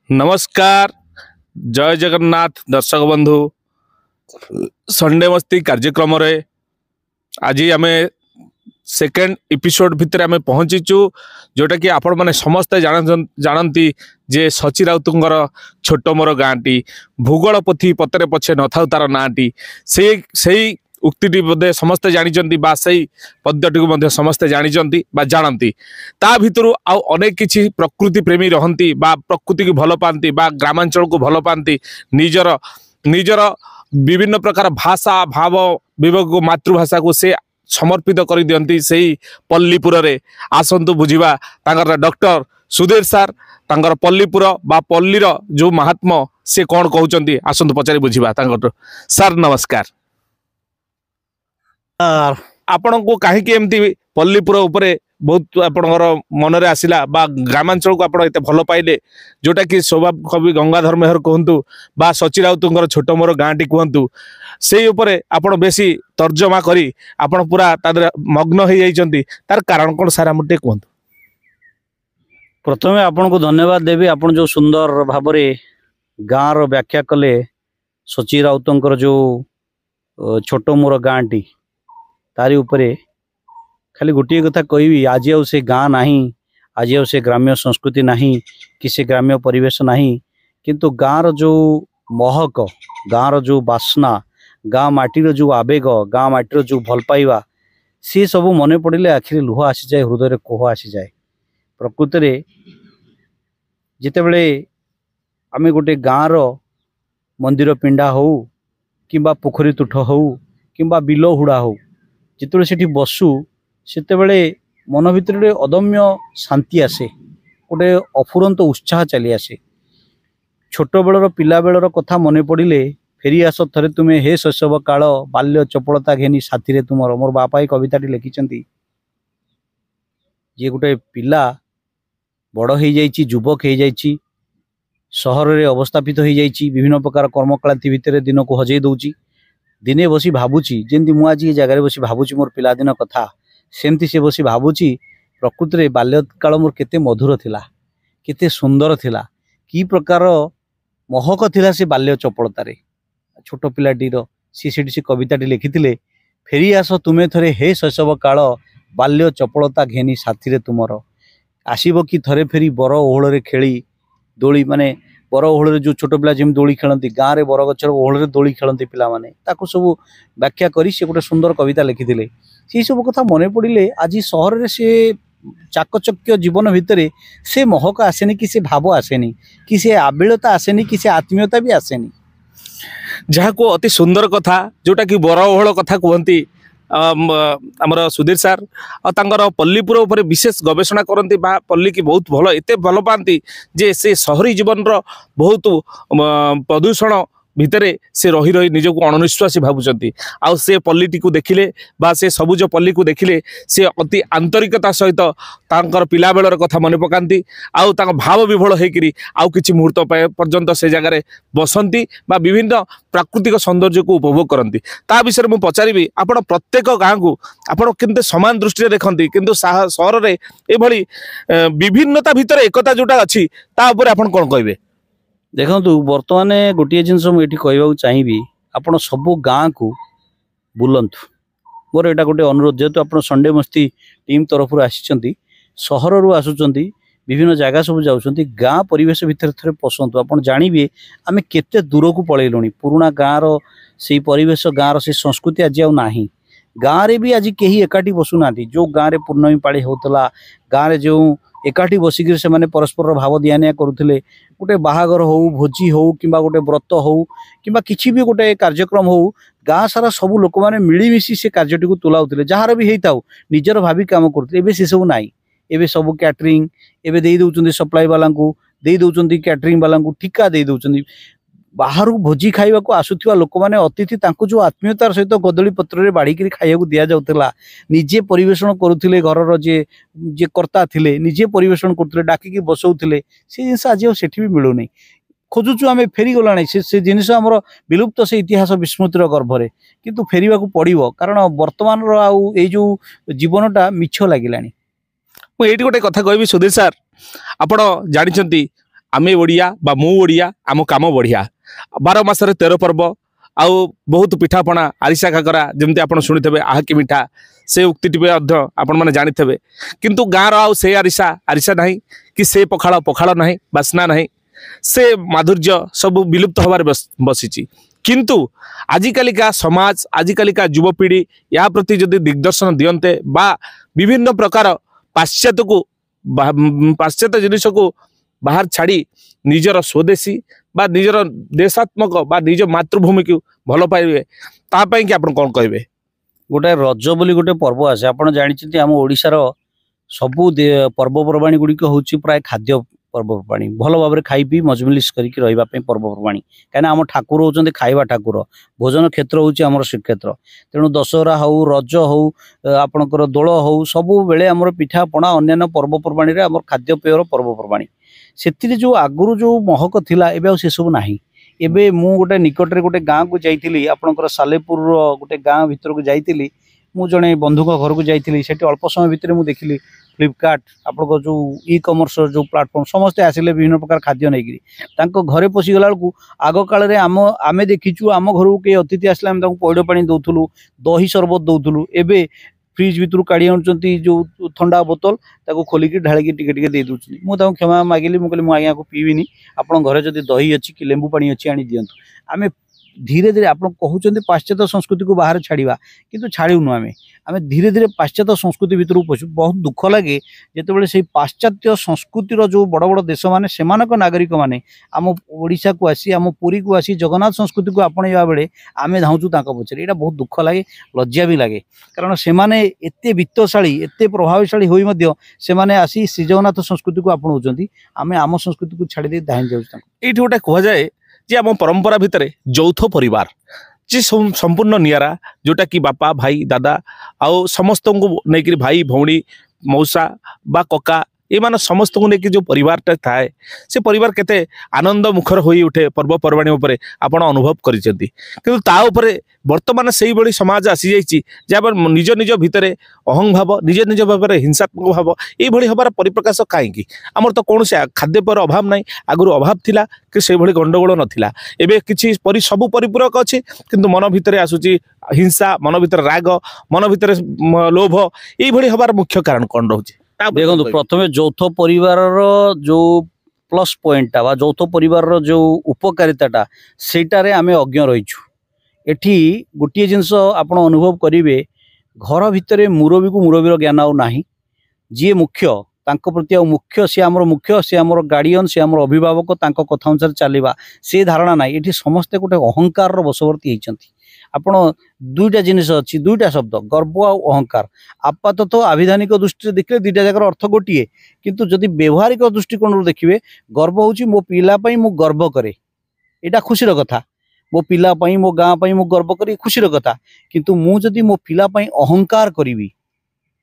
नमस्कार, जय जगन्नाथ दर्शक बंधु। संडे मस्ती कार्यक्रम रे आज आम सेकेंड एपिसोड भितर आम पहुंचीचु, जोटा कि आपण माने समस्ते जानती जे सची राउतंकर छोट मोर गाँटी भूगोल पोथी पतरे पछे न थाउ तार नाटी से उक्ति बोधे समस्ते जानी बा से पद्यटी को समस्ते जानी बा जानती। ता भितर आउ अनेक किछि प्रकृति प्रेमी रहंती बा प्रकृति को भल पाती बा ग्रामांचल को भल पाती निजर निजर विभिन्न प्रकार भाषा भाव विवेक को मातृभाषा को से समर्पित कर दियंती। से पल्लीपुर रे आसंतु बुझिबा तांकर डॉक्टर सुधीर सार तांकर पल्लीपुर बा पल्लीर जो महात्मा से कौन कहउचंती आसंतु पचारि बुझिबा तांकर। सार नमस्कार। आपण को कहीं एमती पल्लीपुर उपरे बहुत आपणकर मन रे आसिला बा ग्रामांचल को आपण एते भल पाइले, जोटा कि स्वभाव कवि गंगाधर मेहर कहतु बा सची राउतंकर छोट मोर गाँटी कहतु से उपरे आपण बेसी तर्जमा करी आपण पूरा तादर मग्न हो जाइछंती। तार कारण कोन सारा मटे कहतु। प्रथमे आपण को धन्यवाद देवी, आपण जो सुंदर भाबरे गाँ रो व्याख्या कले सची राउतंकर जो छोट मोर गाँटी तारी उपरे खाली गोटे कथा कहबी, आज आउ से गाँ नहीं, आज आउ से ग्राम्य संस्कृति नहीं कि से ग्राम्य परिवेश नहीं, किंतु गाँ रो जो महक, गाँ रो जो बासना, गाँ माटीर जो आवेग, गाँ माटीर जो भल पाइबा सी सब मन पड़े आखिरी लुह आसी जाए, हृदय कोह आसी जाए। प्रकृत रे जिते बड़े आमे गोटे गाँ रो मंदिर पिंडा हो किंबा पोखरी तुठ हो किंबा बिल हुड़ा हो जिते सेठी बसु सेते बड़े मन भितर अदम्य शांति आसे, गोटे अफुरंत उत्साह चली आसे। छोट बेलर पिला बेलर कथा मन पड़े फेरी आस थरे तुम्हें हे शैशव काल बाल्य चपलता घेनी साथी रे तुमर। मोर बापा ये कविताटी लिखिछंती जे गोटे पिला बड़ हो जाइछि, युवक हो जाइछि, सहर रे अवस्थापित हो जाइछि, विभिन्न प्रकार कर्मकलांति भितर दिन को हजई दउछि। दिने बसी भावुची जेमती मु आज ये जगह बसी भावुची मोर पिलादिन कथा, सेमती से बसी भावुची प्रकृत रे बाल्यकाल मोर केते मधुर थिला, केते सुंदर थिला, की प्रकार महक थिला से बाल्य चपलता रे। छोट पिलाटीर सी सेठी से कविताटी लिखिथिले, फेरी आस तुमे थरे हे शैशव काल बाल्य चपलता घेनी साथी रे तुमर। आसीब कि थरे फेरी बर ओहळ रे खेली दोली, माने बर ओहळ रे जो छोट पिला जेम दोली खेलती गाँ रे बर गछर ओहळ रे दोली खेलती पिला माने, ताको सब व्याख्या करी से गोटे सुंदर कविता लिखिथिले। से सब कथा मन पड़े आज सहर रे से चाकचक्य जीवन भितर से महक आसेनी, कि से भाव आसेनी, कि से आबिलता आसेनी, कि से आत्मीयता भी आसेनी। जहाँ को अति सुंदर कथा जोटा कि बर ओहळ कथा कहती आमर सुधीर सार और पल्लीपुर उपर विशेष गवेषणा करती बा पल्ली की बहुत भल एत भल पाती जे से शहरी जीवन रो बहुत प्रदूषण भितरे से रही रही निजक अणनिश्वासी भावुंट। आउ से पल्लीटी को देखिले बा से सबुज पल्ली को देखिले से अति आंतरिकता सहित तांकर पिला बेलर कथा मन पकाती, आउ तांको भाव विभोल होकरी आउ किछि मुहूर्त पर्यंत से जगह बसंती बा विभिन्न प्राकृतिक सौंदर्य को उपभोग करती। ता विषय में पचारि आपण प्रत्येक गाँ को आपण केमते समान दृष्टि देखती, किंतु सहर रे एभली विभिन्नता भितर एकता जोटा अच्छी ता ऊपर आपण कोन कहबे। देखु बर्तमान गोटे जिनस मुझे कहवाक चाहिए, आपण सबू गाँ को बुलंतु। मोर एटा गोटे अनुरोध, जेहेतु आप संडे मस्ती टीम तरफ आसी सहर रु आसुंच विभिन्न जगह सब जाऊँच, गाँ परिवेश भितर थे पसंद आप जानवे आम केते दूर को पलैलुणी। पुराणा गाँव री परिवेश गाँव री संस्कृति आज आउ नाही। गाँव में भी आज कहीं एकाठी बसुना, जो गाँव में पूर्णमी पाड़ी होता गाँव में जो एकाठी बसिक से माने परस्पर भाव दिया निया करुले, गोटे बाहागर हो भोजी हो कि गोटे व्रत हो कि किसी भी गोटे कार्यक्रम हो, गाँ सारा सबू लोक मैंने मिलमिशी से कार्यटी को तुलाऊले, जार भी होता निजर भावी काम करुले। से सब नाई, एबे सब कैटरिंग एबे दे दउचंदी, सप्लाई वाला को दे दउचंदी, कैटरिंग वाला को ठिका दे दउचंदी। बाहर भोजी खाइबा को आसुथिबा लोक माने अतिथि तांको जो आत्मीयतार सहित कदली पत्र रे बाड़ी करी खाइबा को दिया जाउतला, निजे परिवेषण करुथिले, घरर जे जे कर्ता थिले निजे परिवेषण करथुले, डाकी की बसौथिले। से जिंस आज सेठी भी मिलु नै। खोजुचु आम फेरीगला से जिनस आम विलुप्त से इतिहास विस्मृतिर गर्भरे किंतु फेरिबा पड़ो कारण वर्तमान जो जीवनटा मिछ लगिला। मुझे गोटे कथा कहबी सुधीर सार, आपण जानी आमे ओडिया बा मु ओडिया आम काम बढ़िया 12 मासरे 13 पर्व आउ बहुत पिठापणा आरिसा काकरा जमती आप शुणी आहकी मिठा से उक्ति आपण मैंने जानी थे किंतु गाँव आउ से आरिसा आरिसा ना कि से पखाड़ पखाड़ ना बास्ना ना से माधुर्य सब विलुप्त हबार बसी किंतु आजिकालिका समाज आजिकालिका युवपीढ़ी या प्रति जदि दिग्दर्शन दियंते बा विभिन्न प्रकार पाश्चात्य को पाश्चात्य जिनिस को बाहर छाड़ी निजर स्वदेशी बा निजर देशात्मक बा निज मातृभूमि को भल पाइबे तापाई कि आपण कौन कहबे? गोटे रज बोली गोटे पर्व आसे आपण जानिछथि हम ओडिसा रो सबु पर्वपर्वाणी गुड़िक हूँ प्राय खाद्य पर्वपर्वाणी भल भाव में खाई पी मजमिलिस करके रही पर्वपर्वाणी कहीं आम ठाकुर होती खाଇବା ठाकुर भोजन क्षेत्र होम श्रीक्षेत्र तेणु दशहरा हो रज हो आपणकर दोल हो सबु बेले आमर पिठा पणा अन्य पर्वपर्वाणी रे आमर खाद्यपेयर पर्वपर्वाणी से जो आगुरी जो महक थिला एबे से सब नाही। एबे मु गोटे निकटरे गोटे गाँ को जाइली आपणकर सालेपुर गोटे गाँ भीतर को जाइली मु जड़े बंधु घर को जाइली से अल्प समय भितर मुझे देखिली फ्लिपकार्ट आप जो इ कमर्स जो प्लाटफर्म समस्ते आसिले विभिन्न प्रकार खाद्य नहीं घरे पशिगला बेलू आग काल आम देखीचु आम घर को कई अतिथि आसले आम पैड़ पानी दौलू दही सरबत दौलू एवं फ्रिज भितर काढ़ी आनुंट जो ठंडा बोतल ताको खोलिकी ढालिकी टिके टिके दे दूसरी मुझे क्षमा मागिली मुझे मुझे को पीबिनी आप घर जब दही अच्छी कि लेंबू पानी अच्छी आनी दिंतु आम धीरे धीरे आप कहते पाश्चात्य संस्कृति को बाहर छाड़ा किंतु छाड़ूनु आम धीरे धीरे पाश्चात्य संस्कृति भितर पशु बहुत दुख लगे जिते से पाश्चात्य संस्कृतिर जो बड़ बड़ देश मैंने से नागरिक मैंने आम ओडिशा को आसी आम पुरी को आसी जगन्नाथ संस्कृति को आपणा बेले आम धाऊँ पचर यहाँ बहुत दुख लगे लज्जा भी लगे कारण से माने एते वित्तशाली एते प्रभावशाली होई से माने आसी श्री जगन्नाथ संस्कृति को आपणाउं आम आम संस्कृति को छाड़ी धाई जाऊँ ये गोटे कहुए जे आम परंपरा भितर यौथ परिवार जे संपूर्ण नियारा जोटा कि बापा भाई दादा आउ समस्त को लेकिन भाई भौणी मौसा बा कका ये मान समस्त को लेकिन जो परिवारटा थाए से परिवार केते आनंद मुखर हो उठे पर्वपर्वाणी उपरे आपण अनुभव करिसेंती किंतु ता उपरे वर्तमान से बड़ी समाज आसी जाइछि जब निज निज भितर अहं भाव निज निज भाव हिंसात्मक भाव ये भली हबार परिप्रकाश कहीं आमर तो कौन से खाद्य पर अभाव नहीं आगुरी अभाव थिला कि से भली गंडगोल नथिला एबे किछि सब परिपूरक अछि किंतु मन भितर आसुची हिंसा मन भितर राग मन भितर लोभ ये भली हबार मुख्य कारण कौन रहउछि? देखो प्रथम यौथ परिवार जो प्लस पॉइंटा बा यौथ परिवार जो उपकारिता सेटारे आमे अज्ञ रहीछु एठी गोटे जिनस आपण अनुभव करिवे घर भितर मुरबी को मुरबीर ज्ञान आउ नाही जी मुख्य तांको प्रति आ मुख्य से आमर गार्डियन से आमर अभिभावक तांको कथा अनुसार चलवा से धारणा ना ये समस्ते गोटे अहंकार बशवर्ती होती आपण दुईटा जिनिस अच्छी दुईटा शब्द गर्व आ अहंकार आपातत आविधानिक दृष्टि देखिए दुईटा जाकर अर्थ गोटे किंतु जदि व्यवहारिक दृष्टिकोण देखिए गर्व हूँ मो पिलापाई मु गर्व करे यहाँ खुशीर कथा मो पिलापाई मो गाँ मु गर्व करी खुशीर कथा किंतु मु जदि मो पिलापाई अहंकार करी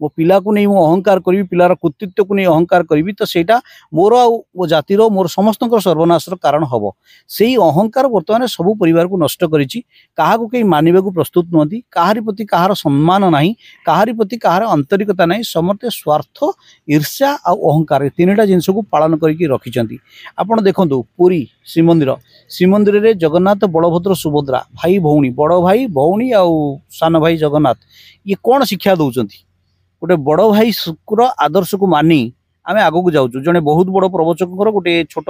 मो पिला को नहीं मो अहंकार करी पिलार कृतित्व को नहीं अहंकार करी तो सेटा मोर आ जातिर मोर समस्त सर्वनाशर कारण हम से अहंकार बर्तमान सबू परिवार को नष्ट करिछि काहाको कई मानिबा को प्रस्तुत नुहति काहारी प्रति काहार सम्मान नाही काहारी प्रति काहार आंतरिकता नाही समस्ते स्वार्थ ईर्ष्या आ अहंकार तीनटा जिनस को पालन करके रखिछंती। आपण देखंतु पुरी श्रीमंदिर रे जगन्नाथ बलभद्र सुभद्रा भाई भौणी बड़ भाई भौणी आ सान भाई जगन्नाथ ये कौन शिक्षा दौरान गोटे बड़ भाई आदर्श को मानी आम आग को जाऊँ जड़े बहुत बड़ प्रवचक गोटे छोट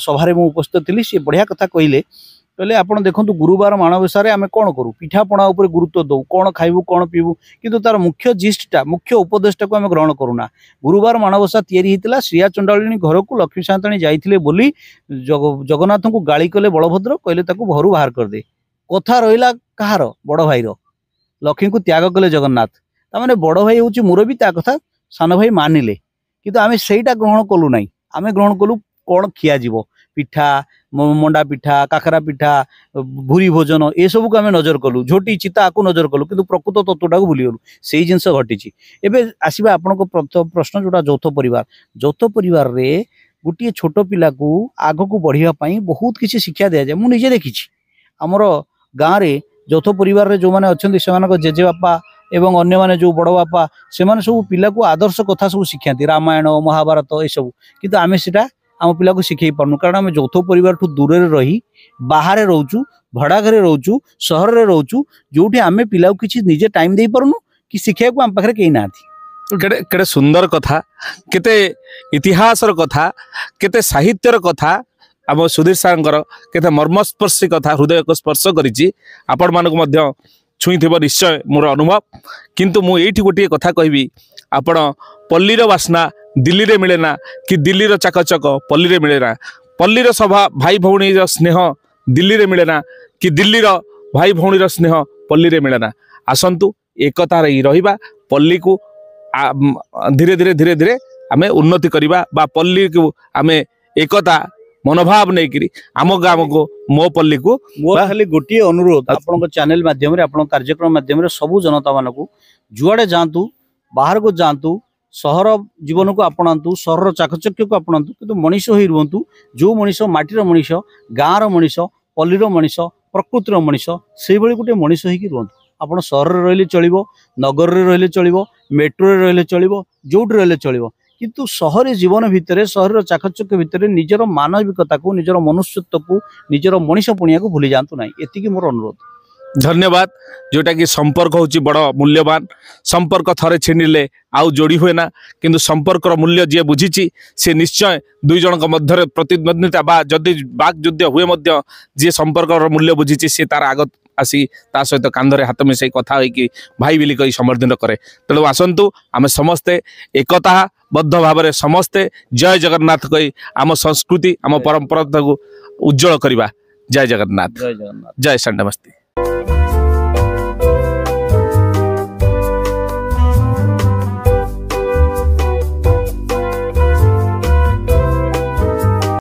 सभारे मुझे उपस्थित थी सी बढ़िया कथा कहले कहले आपड़ देखो गुरुवार माणबसा आम कौन करूँ पिठापणा उपर गुरुत्व दौ कौन खाइबू कौन पीबू किंतु तार मुख्य जिस्टा मुख्य उपदेशटा को आम ग्रहण करूना गुरुवार माणबसा तैयारी होता श्रिया चंडालिनी घर को लक्ष्मी साताणी जाइए बोली जगन्नाथ को गाली कले बलभद्र कहले घर बाहर करदे कथा रहा कहार बड़ भाईर लक्ष्मी को त्याग कले जगन्नाथ ताने बड़ भाई हूँ मुरबी ता कथा सान भाई मानिले किंतु आम सेटा ग्रहण कलु ना आम ग्रहण कलु कौन खिया जीव पिठा मंडा पिठा काकरा पिठा भूरी भोजन ये सब को आम नजर कलु झोटी चिता को नजर कलु किंतु प्रकृत तत्वटा को भूलीगलु से जिनस घटी एवं आसवा आपण प्रश्न जोटा यौथ परिवार रे गोटे छोट पिला को आग को बढ़ापी बहुत किसी शिक्षा दि जाए। मुझे देखी आमर गाँव में यौथ परिवार जो मैंने अच्छा से जेजे बापा एवं अन्य माने जो बड़ बापा से सब पिला को आदर्श कथा सब शिखाती रामायण महाभारत ये सब किंतु आम से आम पिला को शिखई पार्नु कारण आम यौथ परिवार ठू दूर रही बाहर रोचु भड़ा घरे रोचु सहर में रोचु जो आम पिला को किसी निजे टाइम दे पार्नु कि शिखा को आम पाखे कहीं ना। केड़े सुंदर कथा केते इतिहासर कथा केते साहित्यर कथा आम सुधीर सारंकर केते मर्मस्पर्शी कथा हृदय को स्पर्श करिछि आपण मानक मध्य छुईथिबो निश्चय मोर अनुभव। किंतु मु एठी गोटे कथा कहबी आपण पल्लीर वासना दिल्ली रे मिलेना कि दिल्लीर चाकचक पल्ली रे मिलेना पल्लीर सभा भाई भौणी स्नेह दिल्ली रे मिलेना कि दिल्लीर भाई भौणी स्नेह पल्ली रे मिलेना। आसंतु एकता रहिबा पल्ली को धीरे धीरे धीरे धीरे आम उन्नति करवा बा पल्ली को आम एकता मनोभाव नहीं करी आम गाँव को मो पल्ली को खाली गोटे अनुरोध आपण चैनल माध्यम कार्यक्रम माध्यम सबू जनता मान को जुआड़े जातु बाहर को जातु सहर जीवन को आपणातु सहर चाकचक्य को आपणातु किंतु मनीष ही रुहतु जो मनीष माटीर मनीष गाँव मनीष पल्लीर मनीष प्रकृतिर मनीष से गोटे मनीष ही रुहतु। आपण सहर में रहिले चलिबो नगर में रहिले चलिबो मेट्रो रे रहिले चलिबो जोट रहिले चलिबो किंतु शहरी जीवन भितर शहर चाकचक्य भितर निजर मानविकता को निजर मनुष्यत्व को निजर मनीष पुणिया को भूली जातु नहीं एतिकी मोर अनुरोध। धन्यवाद जोटा कि संपर्क होची बड़ मूल्यवान संपर्क थरे छिनिले आउ जोड़ी हुए ना किंतु संपर्कर मूल्य जे बुझीची से निश्चय दुई जनक मध्य प्रतिद्वंदिता बा जदि बाक युद्ध हुए मध्य जे संपर्कर मूल्य बुझीची से तार आगत आसी ता सहित कांधरे हाथ मिसई कथा होई भाई बिली कही समर्थन करे। तेणु आसंतु आम समस्ते एकता बद्ध भाव समस्ते जय जगन्नाथ कही आम संस्कृति आम परंपरा को उज्जवल करवा। जय जगन्नाथ जय संडे मस्ती।